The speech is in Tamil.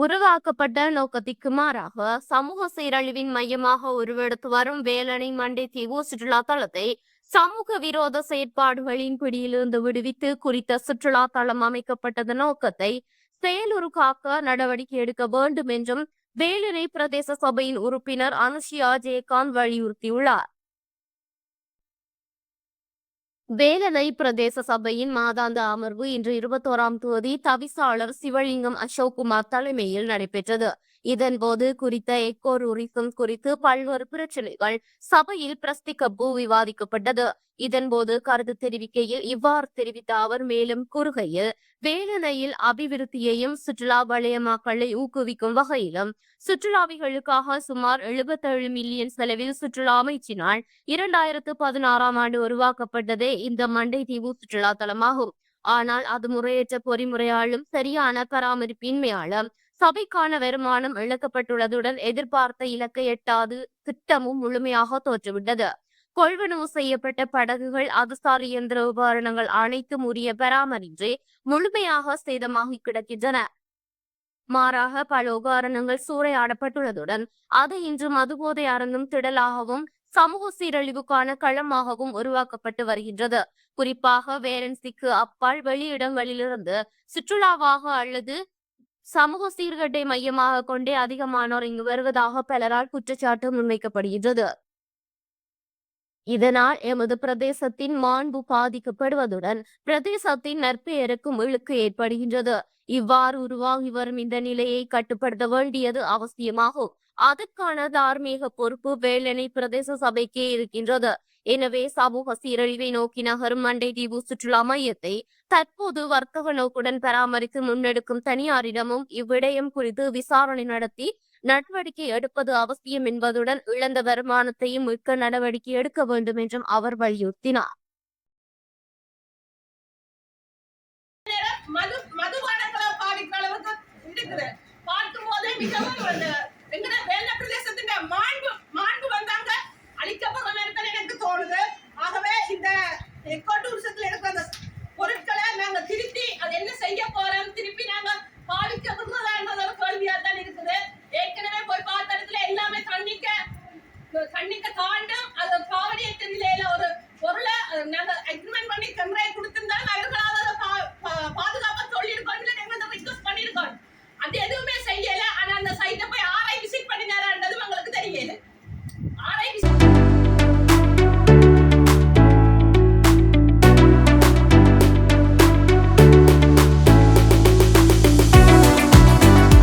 உருவாக்கப்பட்ட நோக்கத்திற்கு மாறாக சமூக சீரழிவின் மையமாக உருவெடுத்து வரும் வேலணை மண்டை தீவு சுற்றுலா தளத்தை சமூக விரோத செயற்பாடுகளின் பிடியிலிருந்து விடுவித்து குறித்த சுற்றுலா தளம் அமைக்கப்பட்டது நோக்கத்தை செயலுறுகாக்க நடவடிக்கை எடுக்க வேண்டும் என்றும் வேலணை பிரதேச சபையின் உறுப்பினர் அனுஷியா ஜெயகாந்த் வலியுறுத்தியுள்ளார். வேலணை பிரதேச சபையின் மாதாந்த அமர்வு இன்று 21ஆம் தேதி தவிசாளர் சிவலிங்கம் அசோக்குமார் தலைமையில் நடைபெற்றது. இதன்போது குறித்த எக்கோ டூரிசம் குறித்து பல்வேறு பிரச்சனைகள் சபையில் பிரஸ்திகப்பு விவாதிக்கப்பட்டது. இதன்போது கருத்து தெரிவிக்கையில் இவ்வாறு தெரிவித்த அவர் மேலும் கூறுகையில், வேலணையில் அபிவிருத்தியையும் சுற்றுலா வலயமாக்கலை ஊக்குவிக்கும் வகையிலும் சுற்றுலாவிகளுக்காக சுமார் 77 மில்லியன் செலவில் சுற்றுலா அமைச்சினால் 2016ஆம் ஆண்டு உருவாக்கப்பட்டதே இந்த மண்டை தீவு சுற்றுலா தலமாகும். ஆனால் அது முறையற்ற பொறிமுறையாலும் சரியான பராமரிப்பின்மையாலும் சபைக்கான வருமானம் இழக்கப்பட்டுள்ளதுடன் எதிர்பார்த்த இலக்கை எட்டாது திட்டமும் முழுமையாக தோற்றுவிட்டது. கொள்வனவு செய்யப்பட்ட படகுகள், அதுசார் இயந்திர உபகரணங்கள் அனைத்தும் உரிய பராமரின்றி முழுமையாக சேதமாகி கிடக்கின்றன. மாறாக பல உபகரணங்கள் சூறையாடப்பட்டுள்ளதுடன் அது இன்று மதுபோதை அருந்தும் திடலாகவும் சமூக சீரழிவுக்கான களமாகவும் உருவாக்கப்பட்டு வருகின்றது. குறிப்பாக வேலன்சிக்கு அப்பால் வெளியிடங்களிலிருந்து சுற்றுலாவாக அல்லது சமூக சீர்கேட்டை மையமாக கொண்டே அதிகமானோர் இங்கு வருவதாக பலரால் குற்றச்சாட்டு முன்வைக்கப்படுகின்றது. இதனால் எமது பிரதேசத்தின் மாண்பு பாதிக்கப்படுவதுடன் பிரதேசத்தின் நற்பெயருக்கும் இழுக்கு ஏற்படுகின்றது. இவ்வாறு உருவாகி வரும் இந்த நிலையை கட்டுப்படுத்த வேண்டியது அவசியமாகும். அதற்கான தார்மீக பொறுப்பு வேலணை பிரதேச சபைக்கே இருக்கின்றது. எனவே சமூக சீரழிவை நோக்கி நகரும் மண்டை தீவு சுற்றுலா மையத்தை தற்போது வர்த்தக நோக்குடன் பராமரித்து முன்னெடுக்கும் தனியாரிடமும் இவ்விடயம் குறித்து விசாரணை நடத்தி நடவடிக்கை எடுப்பது அவசியம் என்பதுடன் இழந்த வருமானத்தையும் மீட்க நடவடிக்கை எடுக்க வேண்டும் என்றும் அவர் வலியுறுத்தினார். மதுபானங்களை பாவிக்கிற அளவுக்கு இருக்குது. பார்க்கும் போதே மிகவும்